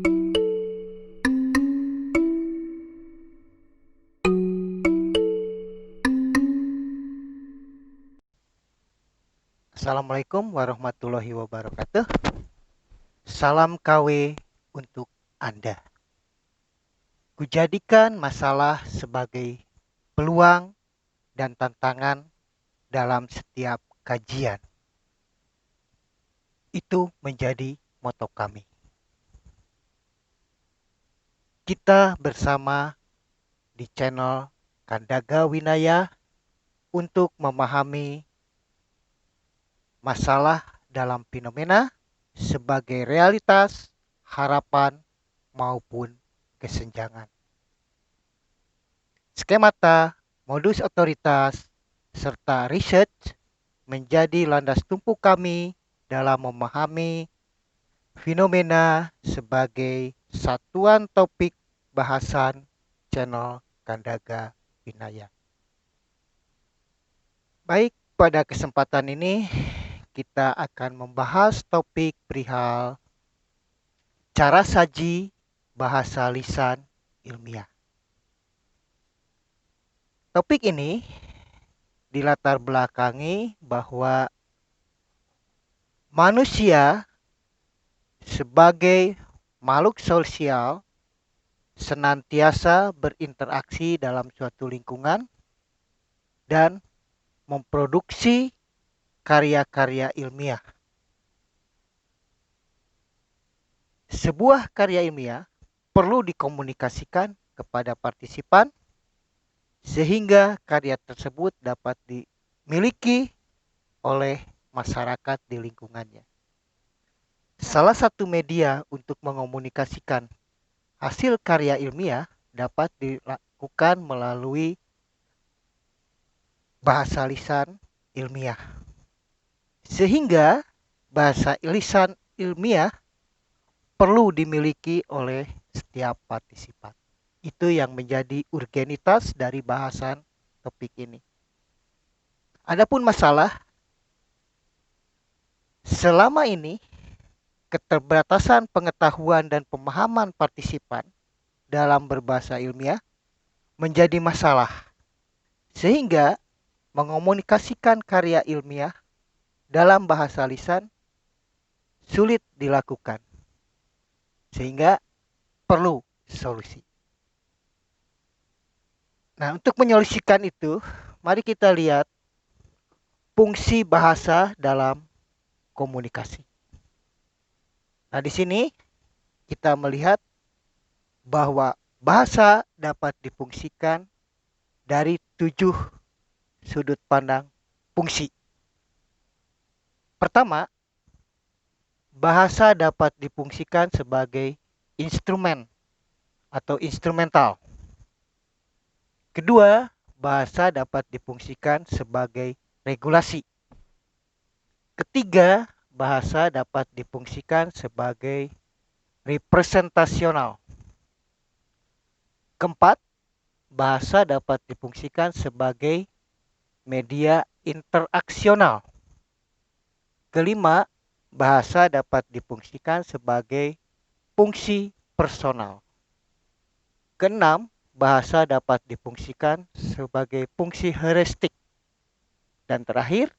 Assalamualaikum warahmatullahi wabarakatuh. Salam KW untuk Anda. Kujadikan masalah sebagai peluang dan tantangan dalam setiap kajian. Itu menjadi moto kami. Kita bersama di channel Kandaga Winaya untuk memahami masalah dalam fenomena sebagai realitas, harapan, maupun kesenjangan. Skemata, modus otoritas, serta research menjadi landas tumpu kami dalam memahami fenomena sebagai satuan topik bahasan channel Kandaga Winaya. Baik, pada kesempatan ini kita akan membahas topik perihal cara saji bahasa lisan ilmiah. Topik ini dilatar belakangi bahwa manusia sebagai makhluk sosial senantiasa berinteraksi dalam suatu lingkungan dan memproduksi karya-karya ilmiah. Sebuah karya ilmiah perlu dikomunikasikan kepada partisipan sehingga karya tersebut dapat dimiliki oleh masyarakat di lingkungannya. Salah satu media untuk mengomunikasikan hasil karya ilmiah dapat dilakukan melalui bahasa lisan ilmiah. Sehingga bahasa lisan ilmiah perlu dimiliki oleh setiap partisipan. Itu yang menjadi urgenitas dari bahasan topik ini. Adapun masalah, selama ini keterbatasan pengetahuan dan pemahaman partisipan dalam berbahasa ilmiah menjadi masalah. Sehingga mengomunikasikan karya ilmiah dalam bahasa lisan sulit dilakukan. Sehingga perlu solusi. Nah, untuk menyolusikan itu, mari kita lihat fungsi bahasa dalam komunikasi. Nah, di sini kita melihat bahwa bahasa dapat difungsikan dari 7 sudut pandang fungsi. Pertama, bahasa dapat difungsikan sebagai instrumen atau instrumental. Kedua, bahasa dapat difungsikan sebagai regulasi. Ketiga, bahasa dapat difungsikan sebagai representasional. Keempat, bahasa dapat difungsikan sebagai media interaksional. Kelima, bahasa dapat difungsikan sebagai fungsi personal. Keenam, bahasa dapat difungsikan sebagai fungsi heuristik. Dan terakhir,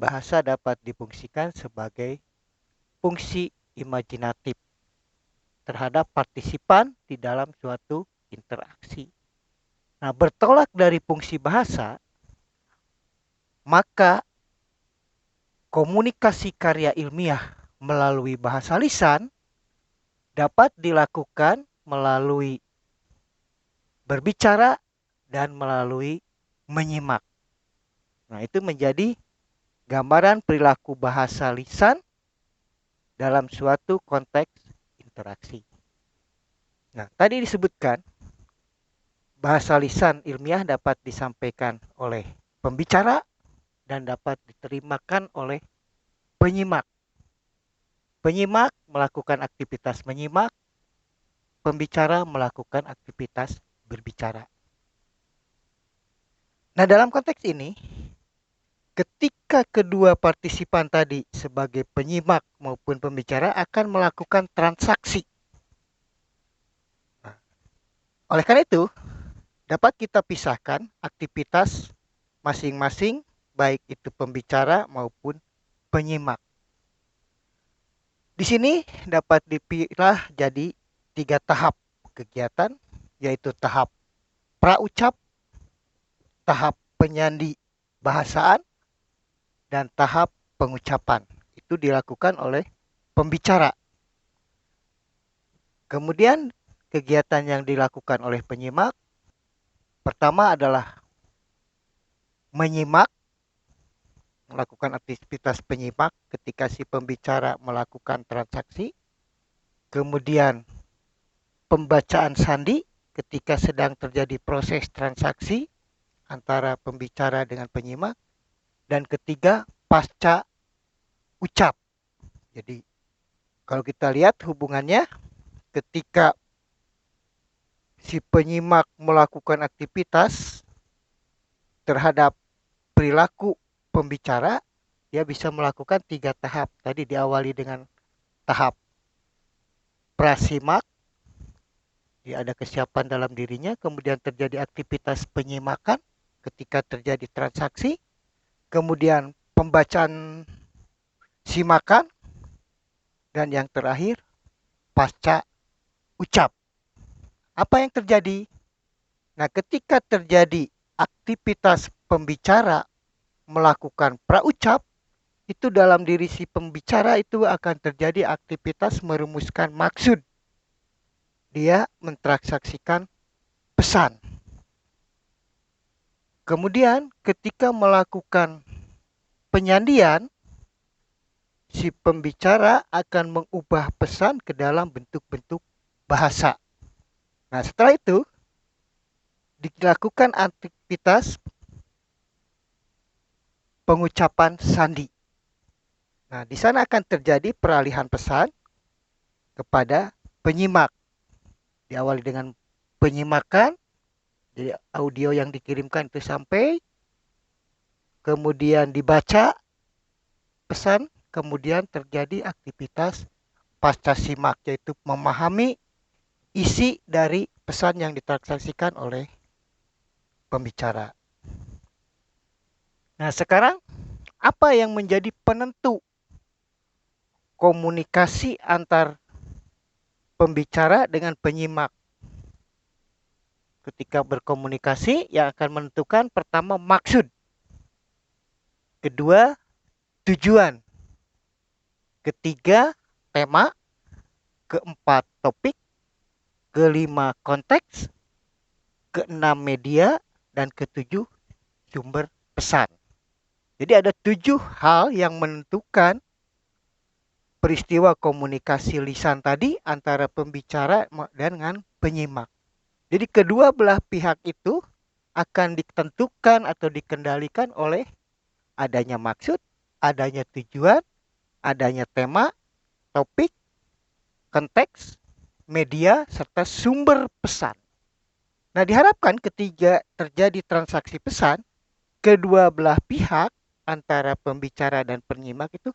bahasa dapat difungsikan sebagai fungsi imajinatif terhadap partisipan di dalam suatu interaksi. Nah, bertolak dari fungsi bahasa, maka komunikasi karya ilmiah melalui bahasa lisan dapat dilakukan melalui berbicara dan melalui menyimak. Nah, itu menjadi gambaran perilaku bahasa lisan dalam suatu konteks interaksi. Nah, tadi disebutkan bahasa lisan ilmiah dapat disampaikan oleh pembicara dan dapat diterimakan oleh penyimak. Penyimak melakukan aktivitas menyimak, pembicara melakukan aktivitas berbicara. Nah, dalam konteks ini, ketika kedua partisipan tadi sebagai penyimak maupun pembicara akan melakukan transaksi Oleh karena itu, dapat kita pisahkan aktivitas masing-masing, baik itu pembicara maupun penyimak. Di sini dapat dipilah jadi 3 tahap kegiatan, yaitu tahap praucap, tahap penyandi bahasaan, dan tahap pengucapan. Itu dilakukan oleh pembicara. Kemudian kegiatan yang dilakukan oleh penyimak, pertama adalah menyimak, melakukan aktivitas penyimak ketika si pembicara melakukan transaksi. Kemudian pembacaan sandi ketika sedang terjadi proses transaksi antara pembicara dengan penyimak. Dan ketiga, pasca ucap. Jadi kalau kita lihat hubungannya, ketika si penyimak melakukan aktivitas terhadap perilaku pembicara, dia bisa melakukan 3 tahap. Tadi diawali dengan tahap prasimak, dia ada kesiapan dalam dirinya, kemudian terjadi aktivitas penyimakan ketika terjadi transaksi, kemudian pembacaan simakan, dan yang terakhir pasca ucap. Apa yang terjadi? Nah, ketika terjadi aktivitas pembicara melakukan praucap, itu dalam diri si pembicara itu akan terjadi aktivitas merumuskan maksud. Dia mentransaksikan pesan. Kemudian ketika melakukan penyandian, si pembicara akan mengubah pesan ke dalam bentuk-bentuk bahasa. Nah, setelah itu dilakukan aktivitas pengucapan sandi. Nah, di sana akan terjadi peralihan pesan kepada penyimak. Diawali dengan penyimakan, jadi audio yang dikirimkan itu sampai, kemudian dibaca pesan, kemudian terjadi aktivitas pasca simak, yaitu memahami isi dari pesan yang ditransaksikan oleh pembicara. Nah, sekarang apa yang menjadi penentu komunikasi antar pembicara dengan penyimak? Ketika berkomunikasi, yang akan menentukan pertama maksud, kedua tujuan, ketiga tema, keempat topik, kelima konteks, keenam media, dan ketujuh sumber pesan. Jadi ada 7 hal yang menentukan peristiwa komunikasi lisan tadi antara pembicara dengan penyimak. Jadi kedua belah pihak itu akan ditentukan atau dikendalikan oleh adanya maksud, adanya tujuan, adanya tema, topik, konteks, media, serta sumber pesan. Nah, diharapkan ketika terjadi transaksi pesan, kedua belah pihak antara pembicara dan penyimak itu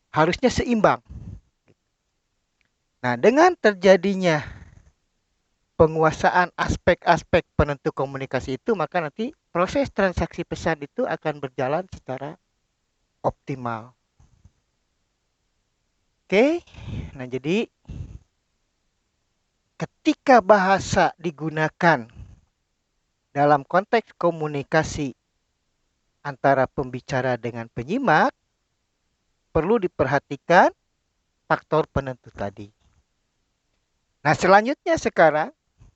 harusnya seimbang. Nah, dengan terjadinya penguasaan aspek-aspek penentu komunikasi itu, maka nanti proses transaksi pesan itu akan berjalan secara optimal. Oke, nah jadi ketika bahasa digunakan dalam konteks komunikasi antara pembicara dengan penyimak, perlu diperhatikan faktor penentu tadi. Nah, selanjutnya sekarang,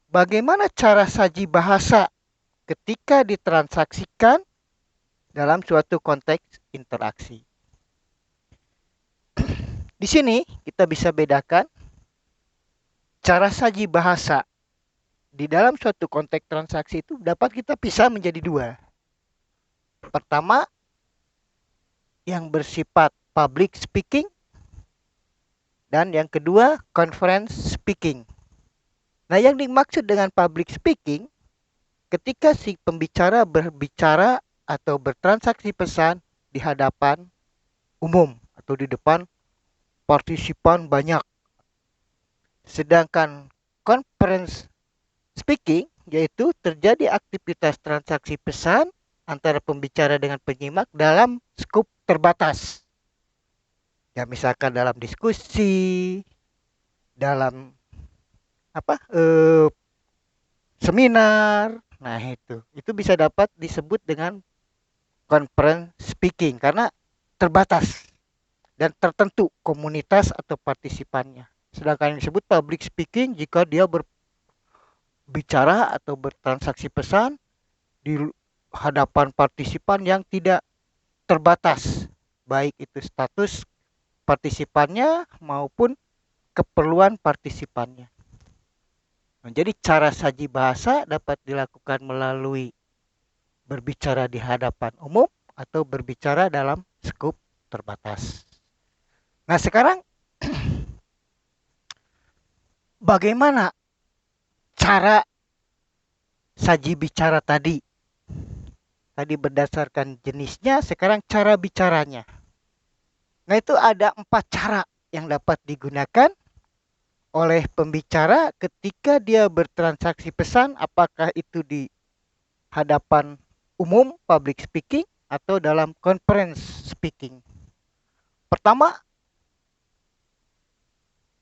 bagaimana cara saji bahasa ketika ditransaksikan dalam suatu konteks interaksi? Di sini kita bisa bedakan cara saji bahasa di dalam suatu konteks transaksi itu dapat kita pisah menjadi 2. Pertama, yang bersifat public speaking, dan yang kedua, conference speaking. Nah, yang dimaksud dengan public speaking, ketika si pembicara berbicara atau bertransaksi pesan di hadapan umum atau di depan partisipan banyak. Sedangkan conference speaking, yaitu terjadi aktivitas transaksi pesan antara pembicara dengan penyimak dalam skup terbatas. Ya, misalkan dalam diskusi, dalam seminar. Nah, itu bisa dapat disebut dengan conference speaking karena terbatas dan tertentu komunitas atau partisipannya. Sedangkan yang disebut public speaking jika dia berbicara atau bertransaksi pesan di hadapan partisipan yang tidak terbatas, baik itu status partisipannya maupun keperluan partisipannya. Nah, jadi cara saji bahasa dapat dilakukan melalui berbicara di hadapan umum atau berbicara dalam skup terbatas. Nah, sekarang bagaimana cara saji bicara tadi? Tadi berdasarkan jenisnya, sekarang cara bicaranya. Nah, itu ada 4 cara yang dapat digunakan oleh pembicara ketika dia bertransaksi pesan, apakah itu di hadapan umum, public speaking, atau dalam conference speaking. Pertama,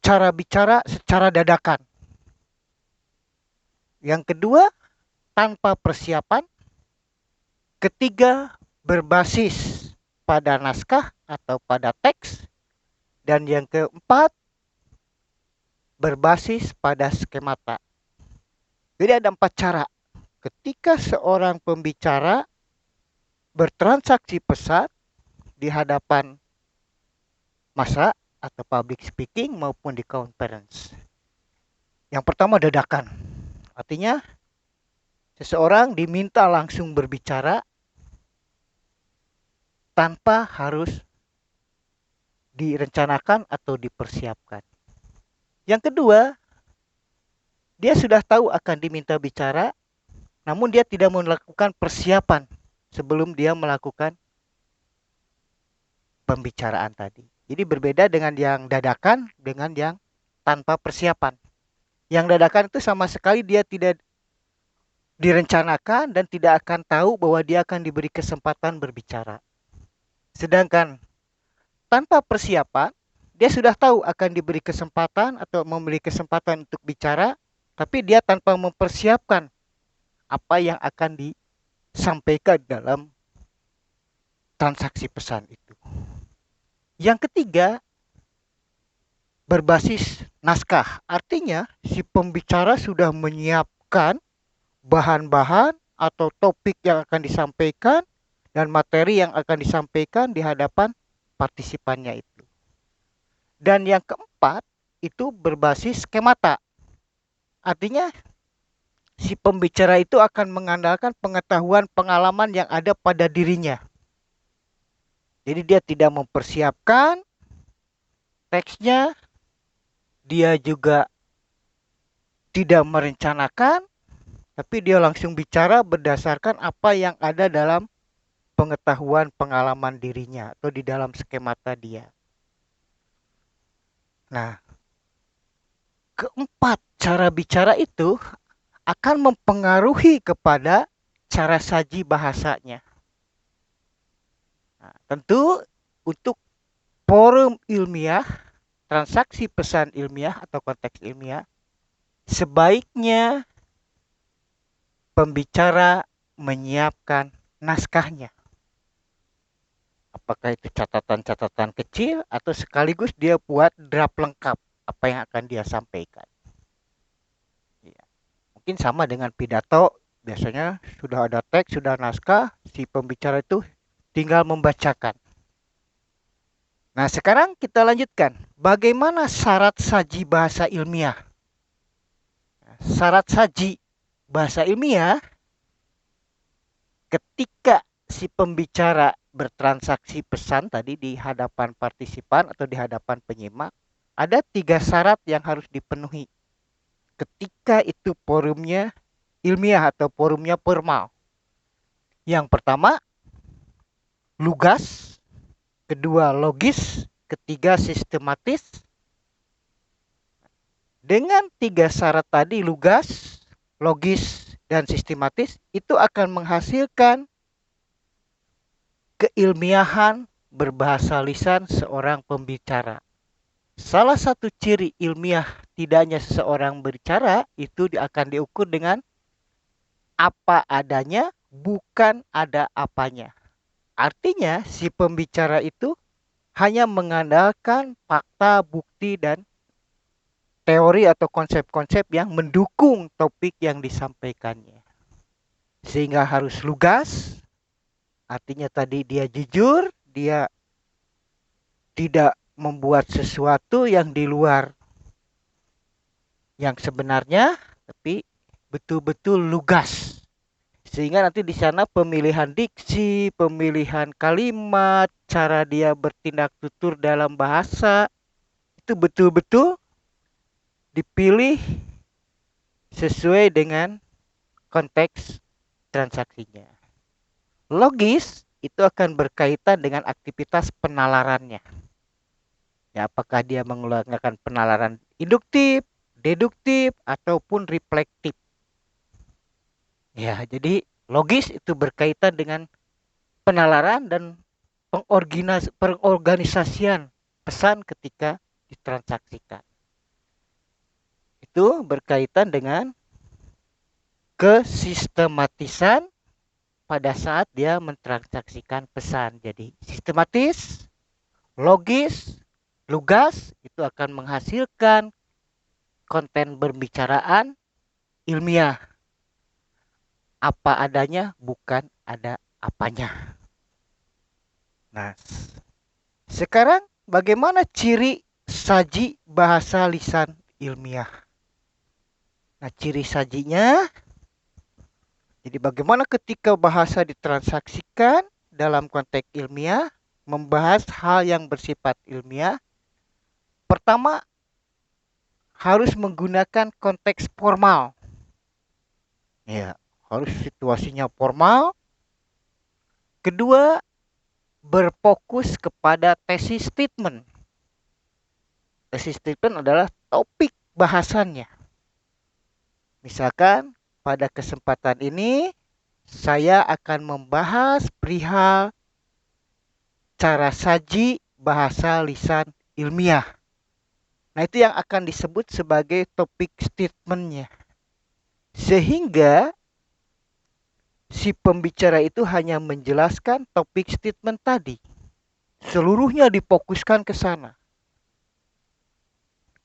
cara bicara secara dadakan. Yang kedua, tanpa persiapan. Ketiga, berbasis pada naskah atau pada teks. Dan yang keempat, berbasis pada skemata. Jadi ada 4 cara. Ketika seorang pembicara bertransaksi pesan di hadapan massa atau public speaking maupun di conference. Yang pertama, dadakan. Artinya seseorang diminta langsung berbicara tanpa harus direncanakan atau dipersiapkan. Yang kedua, dia sudah tahu akan diminta bicara, namun dia tidak melakukan persiapan sebelum dia melakukan pembicaraan tadi. Jadi berbeda dengan yang dadakan dengan yang tanpa persiapan. Yang dadakan itu sama sekali dia tidak direncanakan dan tidak akan tahu bahwa dia akan diberi kesempatan berbicara. Sedangkan tanpa persiapan, dia sudah tahu akan diberi kesempatan atau memberi kesempatan untuk bicara, tapi dia tanpa mempersiapkan apa yang akan disampaikan dalam transaksi pesan itu. Yang ketiga, berbasis naskah. Artinya, si pembicara sudah menyiapkan bahan-bahan atau topik yang akan disampaikan dan materi yang akan disampaikan di hadapan partisipannya itu. Dan yang keempat, itu berbasis skemata. Artinya, si pembicara itu akan mengandalkan pengetahuan pengalaman yang ada pada dirinya. Jadi dia tidak mempersiapkan teksnya, dia juga tidak merencanakan, tapi dia langsung bicara berdasarkan apa yang ada dalam pengetahuan pengalaman dirinya atau di dalam skemata dia. Nah, keempat cara bicara itu akan mempengaruhi kepada cara saji bahasanya. Nah, tentu untuk forum ilmiah, transaksi pesan ilmiah atau konteks ilmiah, sebaiknya pembicara menyiapkan naskahnya. Apakah itu catatan-catatan kecil atau sekaligus dia buat draft lengkap apa yang akan dia sampaikan. Ya. Mungkin sama dengan pidato, biasanya sudah ada teks, sudah naskah, si pembicara itu tinggal membacakan. Nah, sekarang kita lanjutkan. Bagaimana syarat saji bahasa ilmiah? Syarat saji bahasa ilmiah ketika si pembicara bertransaksi pesan tadi di hadapan partisipan atau di hadapan penyimak, ada 3 syarat yang harus dipenuhi ketika itu forumnya ilmiah atau forumnya formal. Yang pertama, lugas. Kedua, logis. Ketiga, sistematis. Dengan 3 syarat tadi, lugas, logis, dan sistematis, itu akan menghasilkan keilmiahan berbahasa lisan seorang pembicara. Salah satu ciri ilmiah tidaknya seseorang berbicara itu akan diukur dengan apa adanya, bukan ada apanya. Artinya, si pembicara itu hanya mengandalkan fakta, bukti, dan teori atau konsep-konsep yang mendukung topik yang disampaikannya. Sehingga harus lugas, artinya tadi dia jujur, dia tidak membuat sesuatu yang di luar yang sebenarnya, tapi betul-betul lugas. Sehingga nanti di sana pemilihan diksi, pemilihan kalimat, cara dia bertindak tutur dalam bahasa, itu betul-betul dipilih sesuai dengan konteks transaksinya. Logis itu akan berkaitan dengan aktivitas penalarannya. Ya, apakah dia menggunakan penalaran induktif, deduktif, ataupun reflektif. Ya, jadi logis itu berkaitan dengan penalaran dan pengorganisasian pesan ketika ditransaksikan. Itu berkaitan dengan kesistematisan pada saat dia mentransaksikan pesan. Jadi sistematis, logis, lugas itu akan menghasilkan konten berbicaraan ilmiah. Apa adanya, bukan ada apanya. Nah, sekarang bagaimana ciri saji bahasa lisan ilmiah? Nah, ciri sajinya, jadi bagaimana ketika bahasa ditransaksikan dalam konteks ilmiah, membahas hal yang bersifat ilmiah. Pertama, harus menggunakan konteks formal. Ya, harus situasinya formal. Kedua, berfokus kepada thesis statement. Thesis statement adalah topik bahasannya. Misalkan pada kesempatan ini saya akan membahas perihal cara saji bahasa lisan ilmiah. Nah, itu yang akan disebut sebagai topik statement-nya. Sehingga si pembicara itu hanya menjelaskan topik statement tadi. Seluruhnya difokuskan ke sana.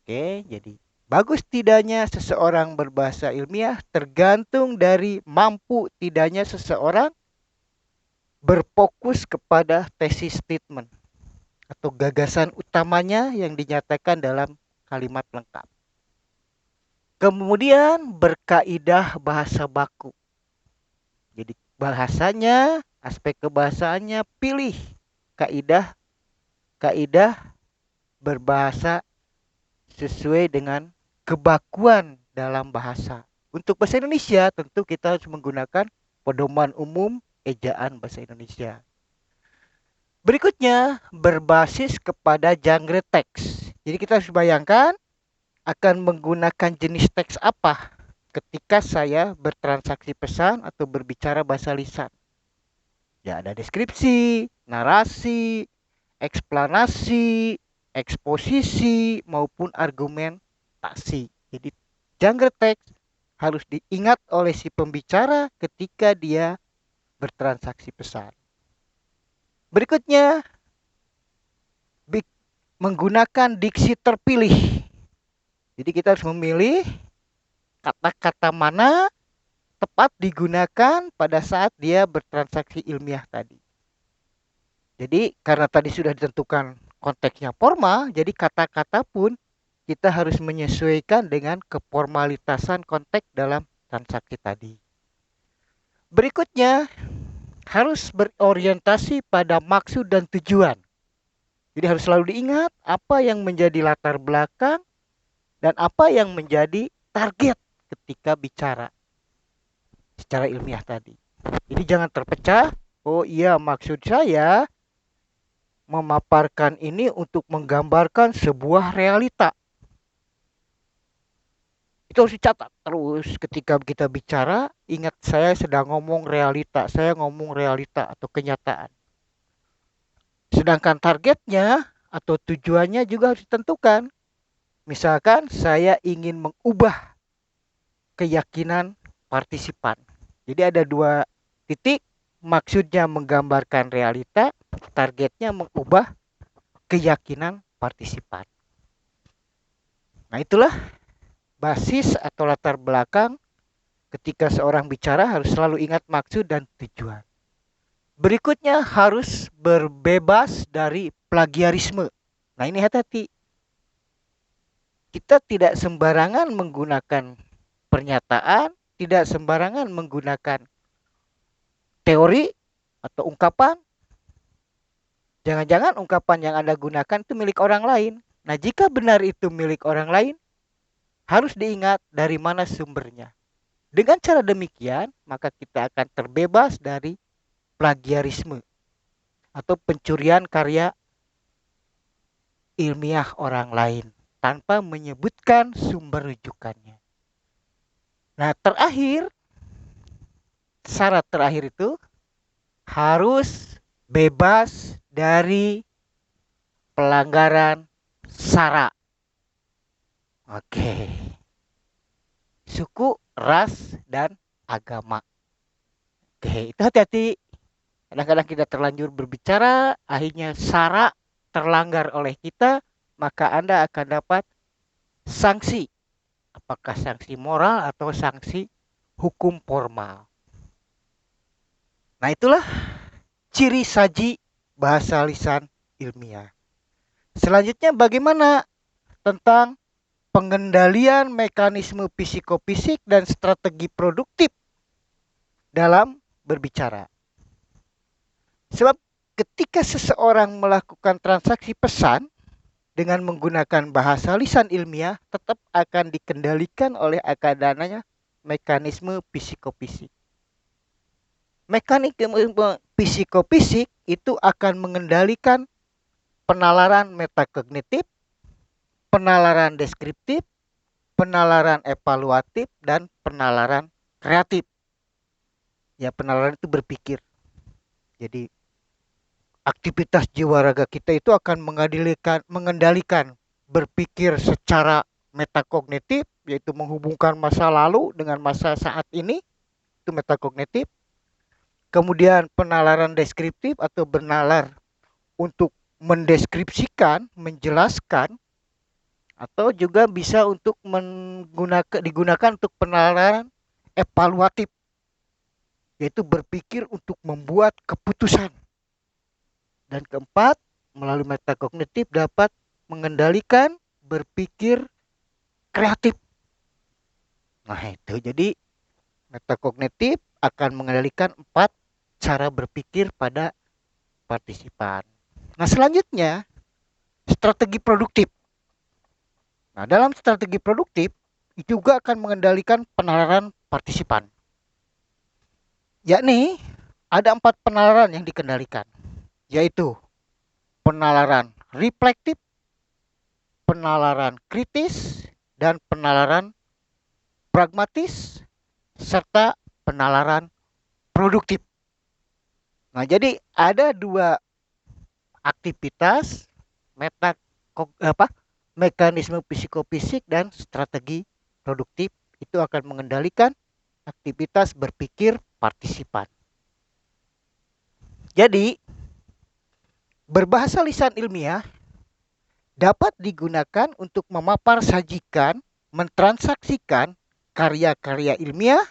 Oke, jadi bagus tidaknya seseorang berbahasa ilmiah tergantung dari mampu tidaknya seseorang berfokus kepada thesis statement atau gagasan utamanya yang dinyatakan dalam kalimat lengkap. Kemudian berkaidah bahasa baku. Jadi bahasanya, aspek kebahasaannya pilih kaidah berbahasa sesuai dengan kebakuan dalam bahasa. Untuk bahasa Indonesia tentu kita harus menggunakan pedoman umum ejaan bahasa Indonesia. Berikutnya berbasis kepada genre teks. Jadi kita harus bayangkan akan menggunakan jenis teks apa ketika saya bertransaksi pesan atau berbicara bahasa lisan. Ya, ada deskripsi, narasi, eksplanasi, eksposisi, maupun argumentasi. Jadi genre teks harus diingat oleh si pembicara ketika dia bertransaksi pesan. Berikutnya, menggunakan diksi terpilih. Jadi kita harus memilih kata-kata mana tepat digunakan pada saat dia bertransaksi ilmiah tadi. Jadi karena tadi sudah ditentukan konteksnya formal, jadi kata-kata pun kita harus menyesuaikan dengan keformalitasan konteks dalam transaksi tadi. Berikutnya, harus berorientasi pada maksud dan tujuan. Jadi harus selalu diingat apa yang menjadi latar belakang dan apa yang menjadi target ketika bicara secara ilmiah tadi. Jadi jangan terpecah, oh iya maksud saya memaparkan ini untuk menggambarkan sebuah realita. Itu harus dicatat terus. Ketika kita bicara, ingat saya sedang ngomong realita, saya ngomong realita atau kenyataan. Sedangkan targetnya atau tujuannya juga harus ditentukan. Misalkan saya ingin mengubah keyakinan partisipan. Jadi ada dua titik, maksudnya menggambarkan realita, targetnya mengubah keyakinan partisipan. Nah, itulah basis atau latar belakang ketika seorang bicara harus selalu ingat maksud dan tujuan. Berikutnya harus berbebas dari plagiarisme. Nah, ini hati-hati. Kita tidak sembarangan menggunakan pernyataan, tidak sembarangan menggunakan teori atau ungkapan. Jangan-jangan ungkapan yang Anda gunakan itu milik orang lain. Nah, jika benar itu milik orang lain, harus diingat dari mana sumbernya. Dengan cara demikian, maka kita akan terbebas dari plagiarisme atau pencurian karya ilmiah orang lain tanpa menyebutkan sumber rujukannya. Nah, syarat terakhir itu harus bebas dari pelanggaran SARA. Oke. Suku, ras, dan agama. Oke, itu hati-hati. Kadang-kadang kita terlanjur berbicara, akhirnya SARA terlanggar oleh kita, maka Anda akan dapat sanksi. Apakah sanksi moral atau sanksi hukum formal. Nah, itulah ciri saji bahasa lisan ilmiah. Selanjutnya bagaimana tentang pengendalian mekanisme psikofisik dan strategi produktif dalam berbicara. Sebab ketika seseorang melakukan transaksi pesan dengan menggunakan bahasa lisan ilmiah, tetap akan dikendalikan oleh adanya mekanisme psikofisik. Mekanisme psikofisik itu akan mengendalikan penalaran metakognitif, penalaran deskriptif, penalaran evaluatif, dan penalaran kreatif. Ya, penalaran itu berpikir. Jadi aktivitas jiwa raga kita itu akan mengendalikan berpikir secara metakognitif, yaitu menghubungkan masa lalu dengan masa saat ini, itu metakognitif. Kemudian penalaran deskriptif atau bernalar untuk mendeskripsikan, menjelaskan, atau juga bisa untuk digunakan untuk penalaran evaluatif, yaitu berpikir untuk membuat keputusan. Dan keempat, melalui metakognitif dapat mengendalikan berpikir kreatif. Nah, itu jadi metakognitif akan mengendalikan 4 cara berpikir pada partisipan. Nah, selanjutnya strategi produktif. Nah, dalam strategi produktif juga akan mengendalikan penalaran partisipan. Yakni ada 4 penalaran yang dikendalikan, yaitu penalaran reflektif, penalaran kritis, dan penalaran pragmatis, serta penalaran produktif. Nah, jadi ada 2 aktivitas mekanisme psikofisik dan strategi produktif itu akan mengendalikan aktivitas berpikir partisipan. Jadi, berbahasa lisan ilmiah dapat digunakan untuk memapar sajikan, mentransaksikan karya-karya ilmiah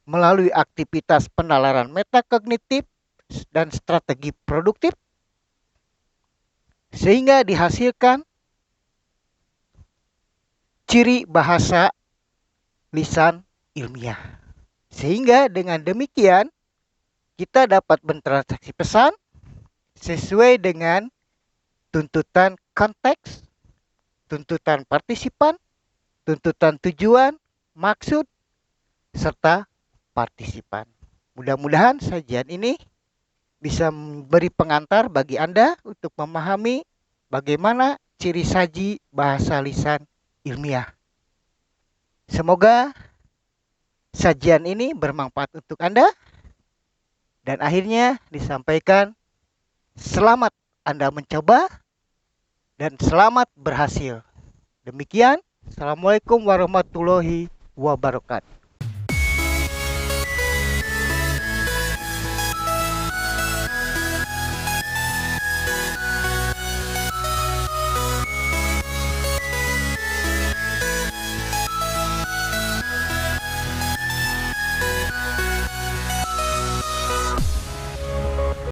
melalui aktivitas penalaran metakognitif dan strategi produktif, sehingga dihasilkan ciri bahasa lisan ilmiah. Sehingga dengan demikian kita dapat bertransaksi pesan sesuai dengan tuntutan konteks, tuntutan partisipan, tuntutan tujuan, maksud, serta partisipan. Mudah-mudahan sajian ini bisa memberi pengantar bagi Anda untuk memahami bagaimana ciri saji bahasa lisan ilmiah. Semoga sajian ini bermanfaat untuk Anda dan akhirnya disampaikan selamat Anda mencoba dan selamat berhasil. Demikian, Assalamualaikum warahmatullahi wabarakatuh.